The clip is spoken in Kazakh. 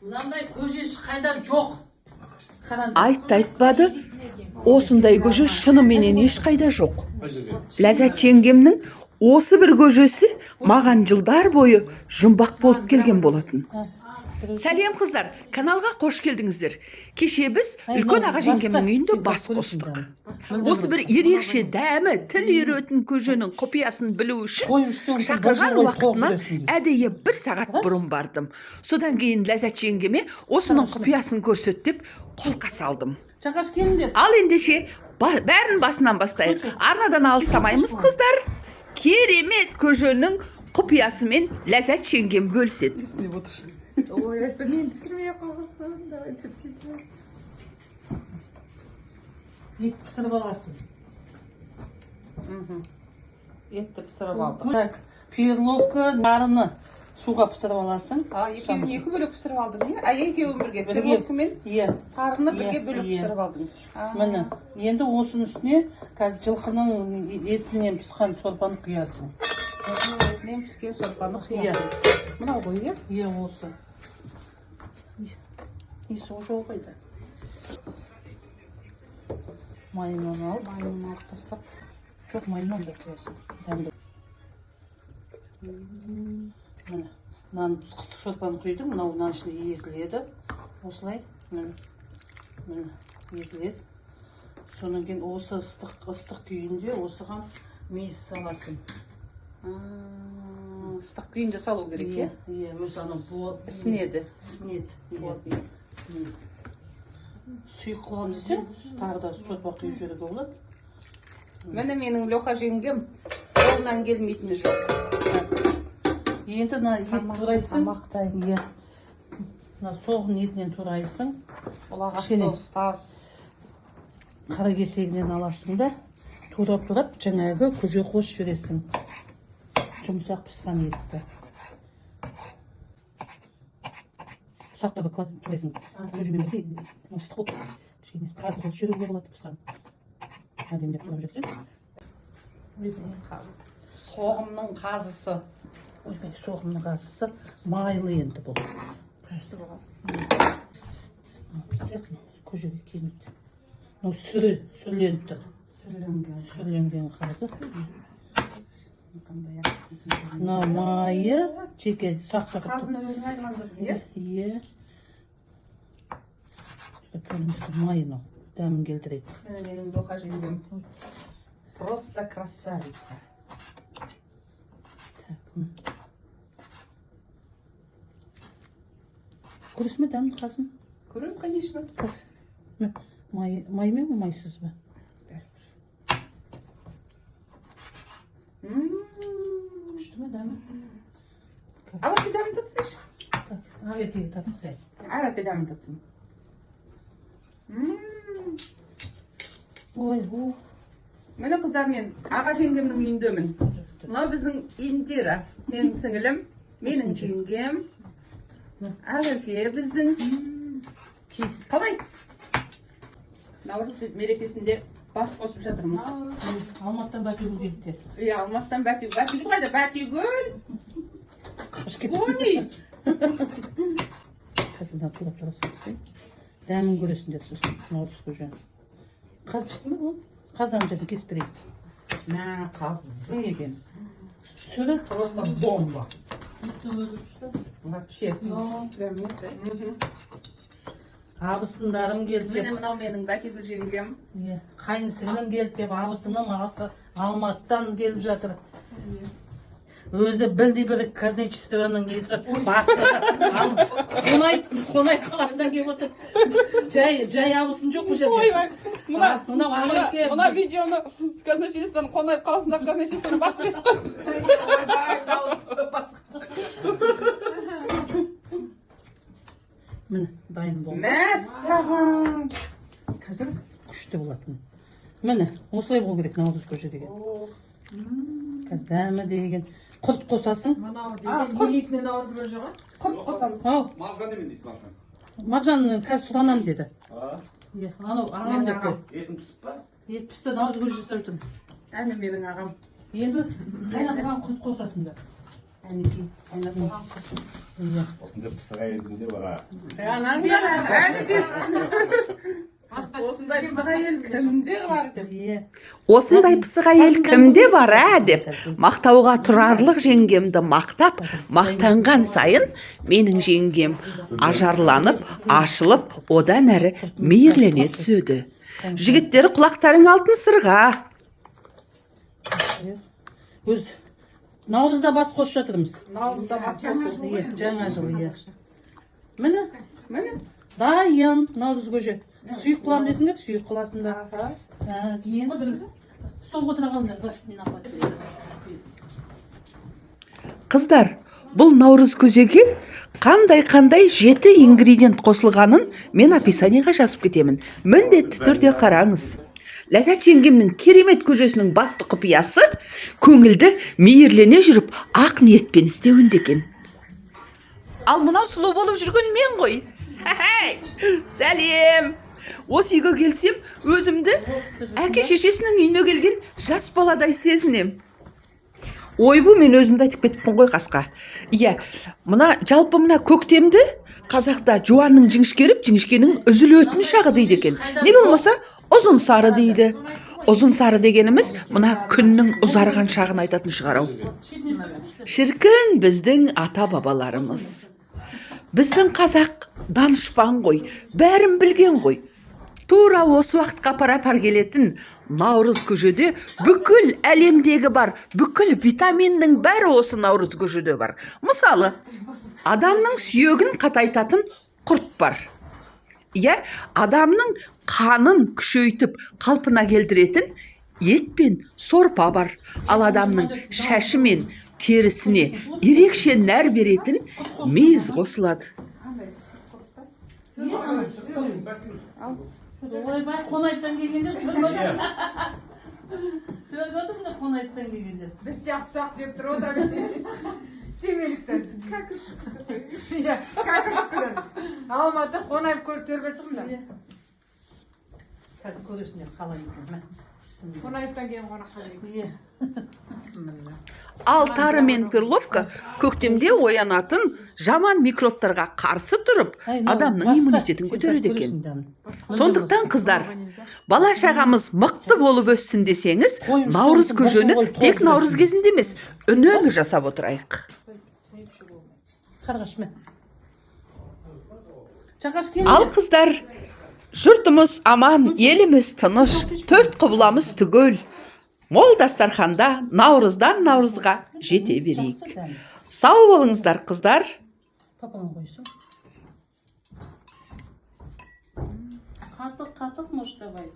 Мынандай көже ешқайда жоқ. Айтты айтпады, осындай көже шынымен ешқайда жоқ. Ләззат жеңгемнің осы бір көжесі маған жылдар бойы жұмбақ болып келген болатын. Сәлем қыздар, каналға қош келдіңіздер. Кеше біз үлкен аға жеңгемнің үйінде бас қостық. Осы бір ерекше дәмі тіл үйіретін көженің құпиясын білу үшін шақырған уақытынан әдейі 1 сағат бұрын бардым. Содан кейін Ләззат жеңгеме осының құпиясын көрсет деп қолқа салдым. Ал ендеше бәрін басынан бастайық. Арнадан алыстамаймыз қыздар. Керемет көженің құпиясымен Ләззат жеңгем бөліседі. Ой, это мен түсірмей қалғырсам, давай түсіртейік. Ет пісіріп аласың. Етті пісіріп алдық. Так, перловка нарыны суға пісіріп аласың. Екеуін 2 бөлек пісіріп алдың, не? Екеуін бірге, перловка мен тарыны бірге бөлек пісіріп алдың. Міне, енді осының үстіне қазір жылқының етінен пісқан сорпаны құясың. Етінен піскен сорпаны құясың. Мынау ғой, Е, осы. Несі осы қойды. Майынан алып тастап. Жоқ, майынан да құясың. Міне, мынаны қыстық сорпаны құйдым, мынау мынаның ішінде езіледі. Осылай, міне, езіледі. Содан кейін осы ыстық күйінде осыған мейіз саласың. ыстық күйінде салу керек, е? Е, өзі ана Ісінеді. Ісінеді. Сұйық қылам десең, тағы да сорпа құйып жіберуге болады. Міне менің Леха жеңгем қолынан келмейтіні жоқ. Енді мына ет турайсың. Мына соғын етінен турайсың. Ұлағашты ұстаз. Қара кесегінен аласың да, турап жаңағы көже қосып жібересің. Жұмсақ пісқан етті. Ұсақта бір кладын турайсың. Көжемен бірге ыстық болып. Қазы қосып жіберуге болады пісқан. Әдемілеп турап жіберсең. Соғымның қазысы. Ойбай, соғымның қазысы майлы енді бұл. Көжеге келмейді. Сүрленіп тұр. Сүрленген қазы. Мына майы жеке сақ-сақ. Қазыны өзің айналдырдың, е? Е. Кәлімізгі майын ол. Дәмін келдіреді. Менің Леха жеңгем. Просто красавица. Көресіз ме дәмін қазын? Көрем, конечно. Май ме, майсыз ба? Күшті ме дәмі? Ала педамын татсыншы. Ал етегі татсай. Ала педамын татсын. Ой, Мені қыздар, мен аға жеңгемнің үйіндемін. Мына біздің Индира, менің сіңілім, менің жеңгем. Әзірге біздің қалай? Наурыз мерекесінде бас қосып жатырмыз. Алматтан Бәтигүл келді. Иә, Алмастан Бәтигүл. Бәтигүл қайда? Бәтигүл! Қаш кетті. Они! Қазында турап тұрасың. Дәмін көресіңдер сосын. Наурыз көже. Қазірсің бе бұл? Қазан жерді кесіп берейік. Мә, қаздың екен. Сөйле. Просто бомба. Вообще. Абысындарым келді Мені деп. мынау менің Бәтигүл жеңгем. Қайынсіңлім келді деп абысыным Алматыдан келіп жатыр. Өзі білдей бір казначействоның несі бастығы. Қонай қаласынан келіп отыр. Жай абысын жоқ бұл жерде. Мына видеоны казначействоның қонай қаласындағы казначействоның бастығы Міне, дайын болды. Мәссаған! Қазір күшті болады. Міне, осылай болу керек наурыз көже деген. Қазір дәмі деген. Құрт қосасың. Елитіне наурыз көже ғой? Құрт қосамыз. Маржан немен дейді маржан? Маржан қазір сұранам деді. Анау ағам деп қой. Етің пісіп па? Ет пісті, наурыз көже жасап жүрміз. Әне менің ағам. Енді қайнатылған құрт қосасыңдар. Әнекей, қайнап болған құс. Иә. Осында пысық әйелінде бар. Осындай пысық әйел кімде бар деп. Иә. осындай пысық әйел кімде бар деп мақтауға тұрарлық жеңгемді мақтап мақтанған сайын менің жеңгем ажарланып ашылып одан әрі мейірлене түседі. Жігіттер, құлақтарың алтын сырға. Өз наурызда бас қосып жатырмыз. Наурызда бас қосып. Иә, жаңа жыл, иә. Міне, Міне. дайын наурыз көже. Сүйік қыламын десіңдер, сүйік қыласыңдар. Кейін столға отыра қалыңдар. Бас, мен апа. Қыздар, бұл наурыз көжеге қандай 7 ингредиент қосылғанын мен описанияға жазып кетемін. Міндетті түрде қараңыз. Ләззат жеңгемнің керемет көжесінің басты құпиясы көңілді мейірлене жүріп ақ ниетпен істеуінде екен. Ал мынау сұлу болып жүрген мен ғой. Сәлем. Осы үйге келсем, өзімді әке шешесінің үйіне келген жас баладай сезінем. Ойбу, мен өзімді айтып кетіппін ғой қасқа. Иә, жалпы мына көктемді қазақта жуанның жіңішкеріп, жіңішкенің үзілетін шағы дейді екен. Не болмаса ұзын сары дейді. Ұзын сары дегеніміз мына күннің ұзарған шағын айтатын шығар ау. Шіркін біздің ата бабаларымыз. Біздің қазақ данышпан ғой, бәрін білген ғой. Тура осы уақытқа пара-пар келетін наурыз көжеде бүкіл әлемдегі бар, бүкіл витаминнің бәрі осы наурыз көжеде бар. Мысалы, адамның сүйегін қатайтатын құрт бар. Иә, адамның қанын күшейтіп қалпына келтіретін ет пен сорпа бар. Ал адамның шашы мен терісіне ерекше нәр беретін мейіз қосылады. Ойбай, қонайттан келгендер көргөдім. Көргөдім де қонайттан келгендер. Біз сияқты деп тұр отырады. Семейліктен. Иә, какыршкілер. Алматы қонайып көрсің да. Қазір көресіңдер қалай екен. Қонайыптан кейін қонаққа. Иә. Ал тары мен перловка көктемде оянатын жаман микробтарға қарсы тұрып, адамның иммунитетін көтереді екен. Сондықтан қыздар, бала шағамыз мықты болып өссін десеңіз, наурыз көжені тек наурыз кезінде емес, үнемі жасап отырайық. Қарғаш мен. Жақаш келді. Ал қыздар, жұртымыз аман, еліміз тыныш, төрт құбыламыз түгел. Мол дастарханда наурыздан наурызға жете берейік. Сау болыңыздар, қыздар. Папаң қойсын. Қатық, может, давай.